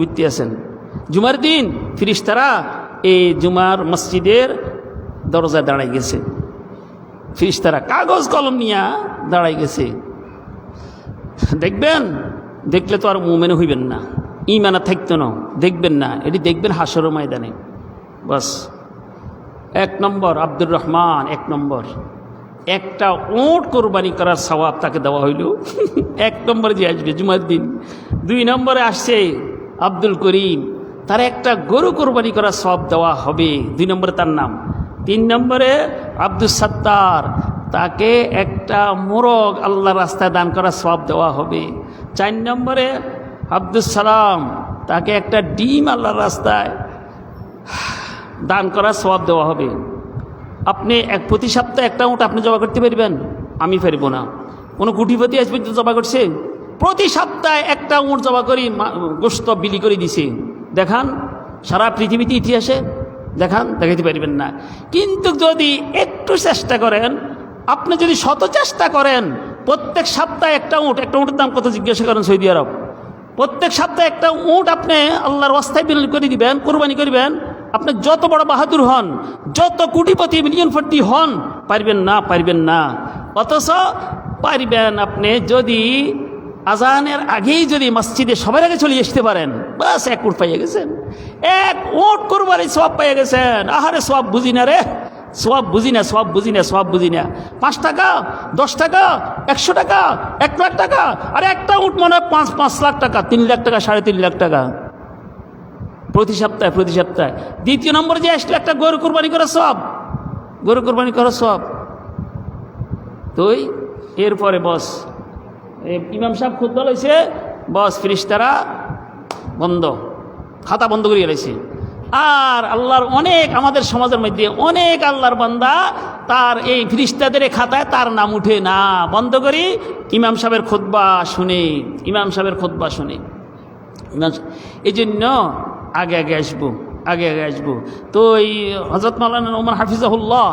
ঘুরতে আছেন। জুমার দিন ফিরিস্তারা এই জুমার মসজিদের দরজায় দাঁড়াই গেছে। ফিরিস্তারা কাগজ কলম নিয়ে দাঁড়াই গেছে। দেখবেন, দেখলে তো আর মুমিন হইবেন না, ঈমান থাকতো না, দেখবেন না, এটি দেখবেন হাসরের ময়দানে। বাস 1 নম্বর আব্দুর রহমান, 1 নম্বর একটা উট কোরবানি করার সওয়াব তাকে দেওয়া হইল 1 নম্বরে যে আসবে জুমার দিন। 2 নম্বরে আসছে আব্দুল করিম, তার একটা গরু কোরবানি করার সওয়াব দেওয়া হবে, 2 নম্বরে তার নাম। 3 নম্বরে আব্দুল সত্তার, তাকে একটা মোরগ আল্লাহর রাস্তায় দান করার সওয়াব দেওয়া হবে। 4 নম্বরে আব্দুল সালাম, তাকে একটা ডিম আল্লাহর রাস্তায় দান করার সওয়াব দেওয়া হবে। আপনি প্রতি সপ্তাহে একটা উট আপনি জবা করতে পারবেন? আমি পারব না। কোনো কুটিপতি আজ পর্যন্ত জবা করছে? প্রতি সপ্তাহে একটা উট জবা করি গোশত বিলি করে দিছে, দেখান সারা পৃথিবীতে ইতিহাসে, দেখান, দেখাতে পারবেন না। কিন্তু যদি একটু চেষ্টা করেন, আপনি যদি শত চেষ্টা করেন, প্রত্যেক সপ্তাহে একটা উটের দাম কত জিজ্ঞাসা করেন সৌদি আরব, প্রত্যেক সপ্তাহে একটা উট আপনি আল্লাহর রাস্তায় বিলি করে দিবেন, কোরবানি করবেন, আপনি যত বড় বাহাদুর হন, যত কোটিপতি মিলিয়নপতি হন, পারবেন না, পারবেন না। অথচ পারবেন আপনি যদি আজানের আগেই যদি মসজিদে সবার আগে চলে আসতে পারেন, বাস 1 উট পাইয়ে গেছেন, 1 উট কোরবানির সওয়াব পাইয়ে গেছেন। আহারে সওয়াব বুঝি না রে, সওয়াব বুঝি না, সওয়াব বুঝি না, সওয়াব বুঝি না। 5 টাকা, 10 টাকা, 100 টাকা, 1 লাখ টাকা, আর একটা উট মনে হয় 5 লাখ টাকা, 3 লাখ টাকা, 3.5 লাখ টাকা প্রতি সপ্তাহে, প্রতি সপ্তাহে। 2 নম্বরে যে আসলে একটা গরু কোরবানি করার সওয়াব, গরু কোরবানি করার সওয়াব। তুই এরপরে বস ইমাম সাহেব খুতবা লইছে, বস ফেরেশতারা বন্ধ, খাতা বন্ধ করিয়ে লাইছে। আর আল্লাহর অনেক, আমাদের সমাজের মধ্যে অনেক আল্লাহর বান্দা, তার এই ফেরেশতাদের খাতায় তার নাম উঠে না, বন্ধ করি ইমাম সাহেবের খুতবা শুনে, ইমাম সাহেবের খুতবা শুনে। এই জন্য আগে আগে আসবো, আগে আগে আসবো। তো এই হযরত মাওলানা ওমর হাফিজাহুল্লাহ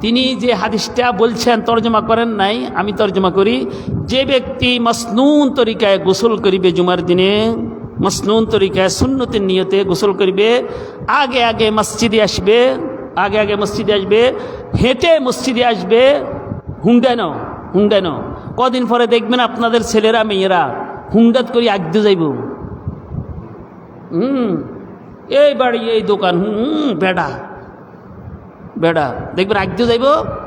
তিনি যে হাদিসটা বলছেন, তর্জমা করেন নাই, আমি তর্জমা করি। যে ব্যক্তি মাসনুন তরিকায় গোসল করিবে জুমার দিনে, মাসনুন তরিকায় সুন্নতের নিয়তে গোসল করিবে, আগে আগে মসজিদে আসবে, আগে আগে মসজিদে আসবে, হেঁটে মসজিদে আসবে, হুন্ডানো, হুন্ডানো। কদিন পরে দেখবেন আপনাদের ছেলেরা মেয়েরা হুন্ডাত করি আগতে যাইব, এই বাড়ি এই দোকান, বেড়া বেড়া, দেখবেন আগতে যাইব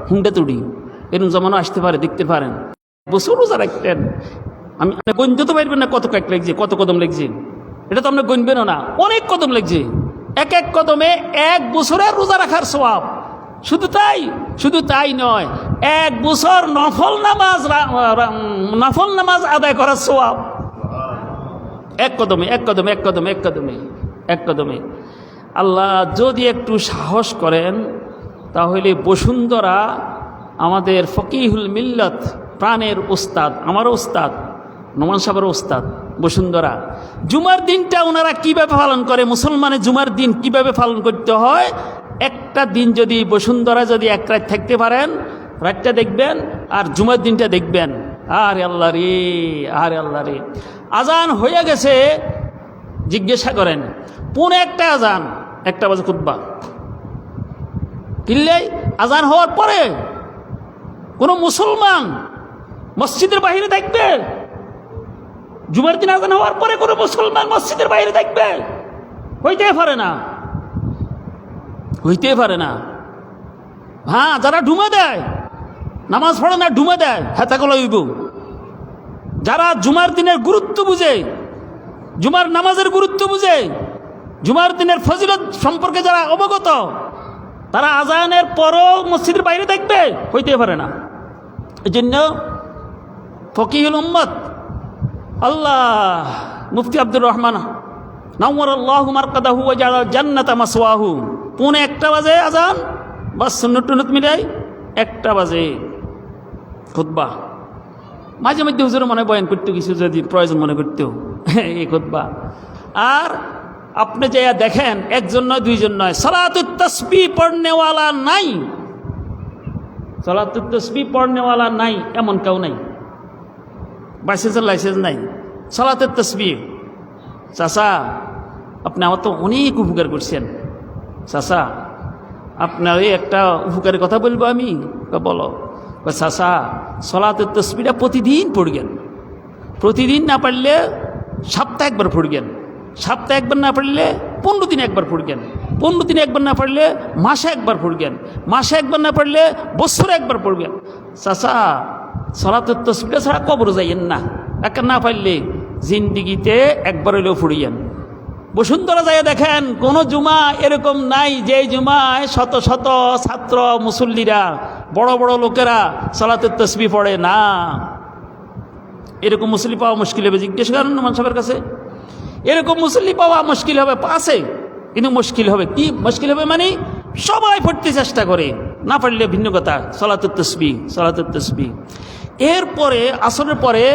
হুন্ডা তুড়ি। এরকম জমানো আসতে পারে, দেখতে পারেন। বছর রোজা রাখতেন, আমি গণতে তো পারবেন না কত কয়েক লাগছে, কত কদম লাগছে, এটা তো আপনি গণবেনও না, অনেক কদম লাগছে। 1 কদমে 1 বছরের রোজা রাখার সওয়াব। শুধু তাই, শুধু তাই নয়, 1 বছর নফল নামাজ আদায় করার সওয়াব। 1 কদমে, 1 কদমে, 1 কদমে, 1 কদমে, 1 কদমে। আল্লাহ যদি একটু সাহস করেন, তাহলে বসুন্ধরা আমাদের ফকিহুল মিল্লত, প্রাণের ওস্তাদ, আমারও ওস্তাদ, নোমান সাহেবের ওস্তাদ বসুন্ধরা, জুমার দিনটা ওনারা কীভাবে পালন করে, মুসলমানের জুমার দিন কিভাবে পালন করতে হয়, একটা দিন যদি বসুন্ধরা যদি 1 রাত থাকতে পারেন, রাতটা দেখবেন আর জুমার দিনটা দেখবেন, আরে আল্লাহ রে, আরে আল্লাহ রে। আজান হয়ে গেছে, জিজ্ঞাসা করেন, 1:45 আজান, 1টা বাজে খুতবা, কিনলেই আজান হওয়ার পরে কোনো মুসলমান মসজিদের বাইরে থাকবে? জুমার দিন আজান হওয়ার পরে কোনো মুসলমান মসজিদের বাইরে থাকবে? হইতে পারে না, হইতে পারে না। হ্যাঁ, যারা ডুমে দেয়, নামাজ পড়ে না, ডুমে দেয়, হেতাগুলো হইব। যারা জুমার দিনের গুরুত্ব বুঝে, জুমার নামাজের গুরুত্ব বুঝে, জুমার দিনের ফজিলত সম্পর্কে যারা অবগত, তারা আজানের পরও মসজিদের বাইরে থাকবে? হইতে পারে না। এই জন্য ফকিহুল উম্মত আল্লাহ মুফতি আব্দুর রহমান নাওয়ারাল্লাহু মারকাদাহু ওয়া জাআলা জান্নাতা মাসওয়াহু, 1:45 বাজে আজান, বাস সুন্নত টুন্নত মিলাই 1টা বাজে খুতবা। মাঝে মধ্যে হুজুর মনে বয়ান করতে কিছু যদি প্রয়োজন মনে করতেও এই খুতবা। আর আপনি যে দেখেন, 1 জন নয়, 2 জন নয়, সালাতুত তাসবিহ পড়নেওয়ালা নাই, সালাতুত তাসবিহ পড়নেওয়ালা নাই, এমন কেউ নাই, লাইসেন্সের লাইসেন্স নাই, সালাতুত তাসবিহ। চাচা, আপনি আমার তো অনেক উপকার করছেন, চাচা আপনার এই একটা উপকারের কথা বলবো আমি। বলো। চাচা, সালাতুত তাসবিহটা প্রতিদিন পড়বেন, প্রতিদিন না পারলে সপ্তাহে একবার পড়বেন, সপ্তাহে একবার না পারলে 15 দিনে একবার পড়বেন, 15 দিনে একবার না পারলে মাসে একবার পড়বেন, মাসে একবার না পারলে বছরে একবার পড়বেন। চাচা সলাতুত তাসবিহ ছাড়া কবর যাইয়েন না, একটা না পারলে জিন্দিগিতে একবার হইলেও পড়িয়েন। বসুন্ধরা যায় দেখেন, কোনো জুমা এরকম নাই যে জুমায় শত শত ছাত্র মুসল্লিরা বড় বড় লোকেরা সলাতুত তাসবিহ পড়ে না। এরকম মুসল্লি পাওয়া মুশকিল হবে, জিজ্ঞেস করেন নুমান সাহেবের কাছে। এরকম মুসল্লি পাওয়া মুশকিল হবে, আছে কিন্তু মুশকিল হবে। কি মুশকিল হবে মানে সবাই পড়তে চেষ্টা করে, না পারলে ভিন্ন কথা। সলাতুত তাসবিহ, সলাতুত তাসবিহ। এরপরে আসরের পরে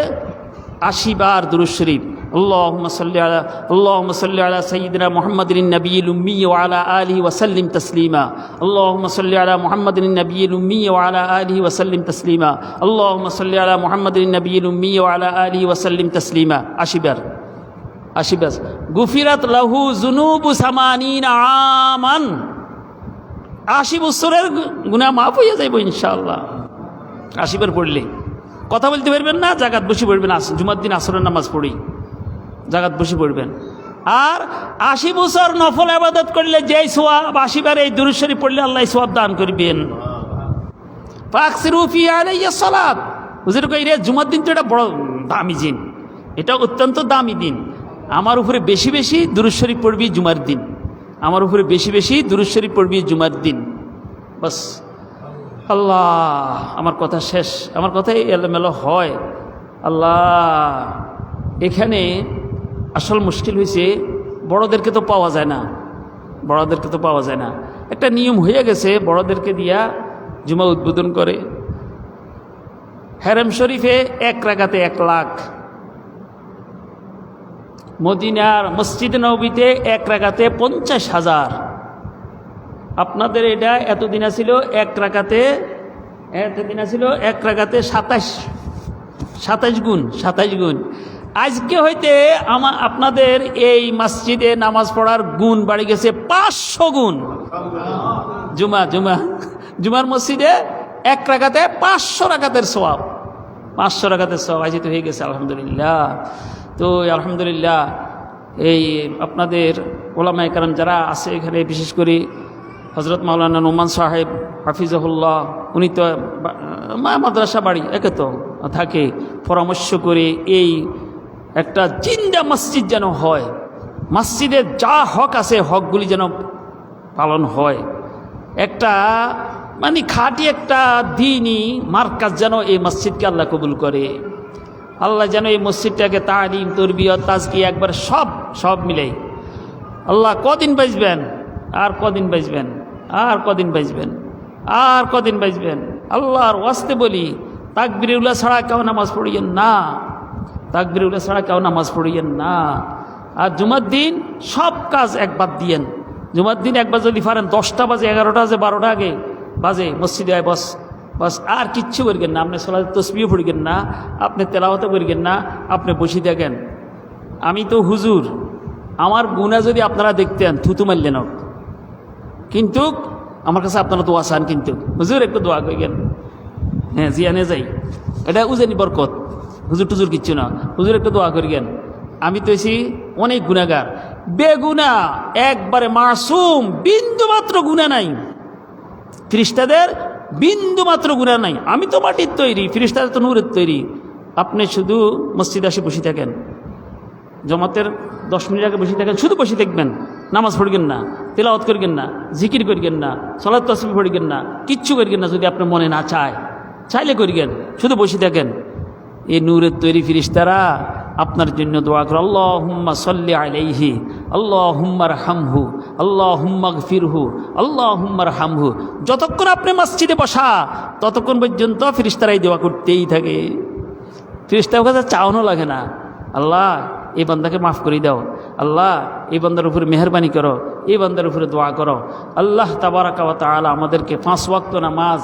80 বার দুরূদ শরীফ। আল্লাহুম্মা সাল্লি আলা সাইয়্যিদিনা মুহাম্মাদিন নাবিয়্যিল উম্মি ওয়া আলা আলিহি ওয়া সাল্লিম তাসলিমা। আল্লাহুম্মা সাল্লি আলা মুহাম্মাদিন নাবিয়্যিল উম্মি ওয়া আলা আলিহি ওয়া সাল্লিম তাসলিমা। আল্লাহুম্মা সাল্লি আলা মুহাম্মাদিন নাবিয়্যিল উম্মি ওয়া আলা আলিহি ওয়া সাল্লিম তাসলিমা। 80 বার, 80 বার। গুফিরাত লাহু যুনুবু সামানিনা আমান। 80 বছরের গুনাহ মাফ হয়ে যাইব ইনশাআল্লাহ 80 বার পড়লে। কথা বলতে পারবেন না, জাগাত বসে পড়বেন। জুমার দিন আসরের নামাজ পড়ি, জাগাত বসে পড়বেন। আর 80 বছর নফল ইবাদত করলে যেই সওয়াব, 80 বার এই দুরূদ শরীফ পড়লে আল্লাহ সওয়াব দান করবেন। ফাকসিরু ফি আলাইহিস সালাত। হুজুর কই রে জুমার দিন তো এটা বড় দামি দিন, এটা অত্যন্ত দামি দিন। আমার উপরে বেশি বেশি দুরূদ শরীফ পড়বি জুমার দিন, আমার উপরে বেশি বেশি দুরূদ শরীফ পড়বি জুমার দিন। বাস আল্লাহ, আমার কথা শেষ, আমার কথাই এলোমেলো হয়। আল্লাহ, এখানে আসল মুশকিল হয়েছে বড়দেরকে তো পাওয়া যায় না, বড়দেরকে তো পাওয়া যায় না। একটা নিয়ম হয়ে গেছে, বড়দেরকে দিয়া জুমা উদ্বোধন করে। হেরেম শরীফে 1 রাকাতে 1 লাখ, মদিনার মসজিদ নববীতে 1 রাকাতে 50,000। আপনাদের এটা এতদিন ছিল 1 রাকাতে, এতদিন ছিল 1 রাকাতে 27 গুণ, 27 গুণ। আজকে হইতে আপনাদের এই মসজিদে নামাজ পড়ার গুণ বাড়ি গেছে 500 গুণ। জুমার মসজিদে 1 রাকাতে 500 রাকাতের সওয়াব, 500 রাকাতের সওয়াব আজ তো হয়ে গেছে আলহামদুলিল্লাহ। তো আলহামদুলিল্লাহ এই আপনাদের ওলামায়ে কেরাম যারা আছে এখানে, বিশেষ করে হজরত মাওলানা নোমান সাহেব হাফিজাহুল্লাহ, উনি তো মাদ্রাসা বাড়ি একে তো থাকে, পরামর্শ করে এই একটা জিন্দা মসজিদ যেন হয়, মসজিদের যা হক আছে হকগুলি যেন পালন হয়, একটা মানে খাঁটি একটা দ্বীনি মারকাজ যেন এই মসজিদকে আল্লাহ কবুল করে। আল্লাহ যেন এই মসজিদটাকে তালিম, তরবিয়ত, তাজকিয়া একবার সব মিলে। আল্লাহ কদিন বাঁচবেন, আর কদিন বাঁচবেন, আর কদিন বাঁচবেন, আর কদিন বাঁচবেন। আল্লাহর ওয়াস্তে বলি, তাকবীরুল্লাহ ছাড়া কেউ নামাজ পড়িয়েন না, তাকবীরুল্লাহ ছাড়া কেউ নামাজ পড়িয়েন না। আর জুমার দিন সব কাজ একবার দিয়েন। জুমার দিন একবার যদি পারেন 10টা বাজে, 11টা বাজে, 12টা আগে বাজে মসজিদে আয়, বাস আর কিচ্ছু করবেন না। আপনি সলাত তাসবিহ পড়বেন না, আপনি তেলাওয়াত করবেন না, আপনি বসে থাকেন। আমি তো হুজুর, আমার গুনাহ যদি আপনারা দেখতেন থুতু মারলেন। কিন্তু আমার কাছে আপনারা দোয়া চান, কিন্তু হুজুর একটু দোয়া করবেন। হ্যাঁ, জিয়ানে যাই, এটা উজানি বরকত, হুজুর টুজুর কিচ্ছু না। হুজুর একটু দোয়া করবেন। আমি তো এসি অনেক গুনাহগার, বেগুনা, একবারে মাসুম, বিন্দু মাত্র গুনাহ নাই। ফেরেশতাদের বিন্দু মাত্র গুনাহ নাই। আমি তো মাটির তৈরি, ফেরেশতাদের তো নূরের তৈরি। আপনি শুধু মসজিদে আসে বসে থাকেন, জমাতের 10 মিনিট আগে বসে থাকেন, শুধু বসে থাকবেন, নামাজ পড়বেন না, তেলাওয়াত করবেন না, জিকির করবেন না, সলাত তাসবিহ পড়বেন না, কিচ্ছু করবেন না। যদি আপনার মনে না চাইলে করবেন, শুধু বসে থাকেন। এই নূরের তৈরি ফেরেশতারা আপনার জন্য দোয়া করে, আল্লাহুম্মা সাল্লি আলাইহি, আল্লাহুম্মা রহমহু, আল্লাহুম্মা গফিরহু, আল্লাহুম্মা রহমহু। যতক্ষণ আপনি মসজিদে বসা ততক্ষণ পর্যন্ত ফেরেশতারাই দোয়া করতেই থাকে। ফেরেশতার কাছে চাওয়ানো লাগে না, আল্লাহ এই বান্দাকে মাফ করে দাও, আল্লাহ এই বান্দার উপরে মেহরবানি করো, এই বান্দার উপরে দোয়া করো। আল্লাহ তাবারাকা ওয়া তাআলা আমাদেরকে 5 ওয়াক্ত নামাজ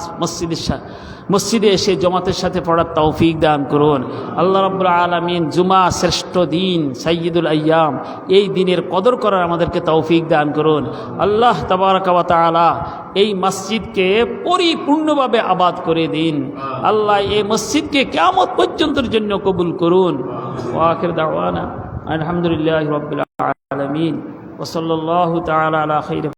মসজিদে এসে জমাতের সাথে পড়ার তৌফিক দান করুন। আল্লাহ রাব্বুল আলামিন জুমা শ্রেষ্ঠ দিন, সাইয়্যিদুল আইয়াম, এই দিনের কদর করার আমাদেরকে তৌফিক দান করুন। আল্লাহ তাবারাকা ওয়া তাআলা এই মসজিদকে পরিপূর্ণভাবে আবাদ করে দিন। আল্লাহ এই মসজিদকে কিয়ামত পর্যন্তের জন্য কবুল করুন। ওয়া আখির দাওয়ানা আলহামদুলিল্লাহি রাব্বিল আলামিন ওয়া সাল্লাল্লাহু তাআলা আলা খাইরি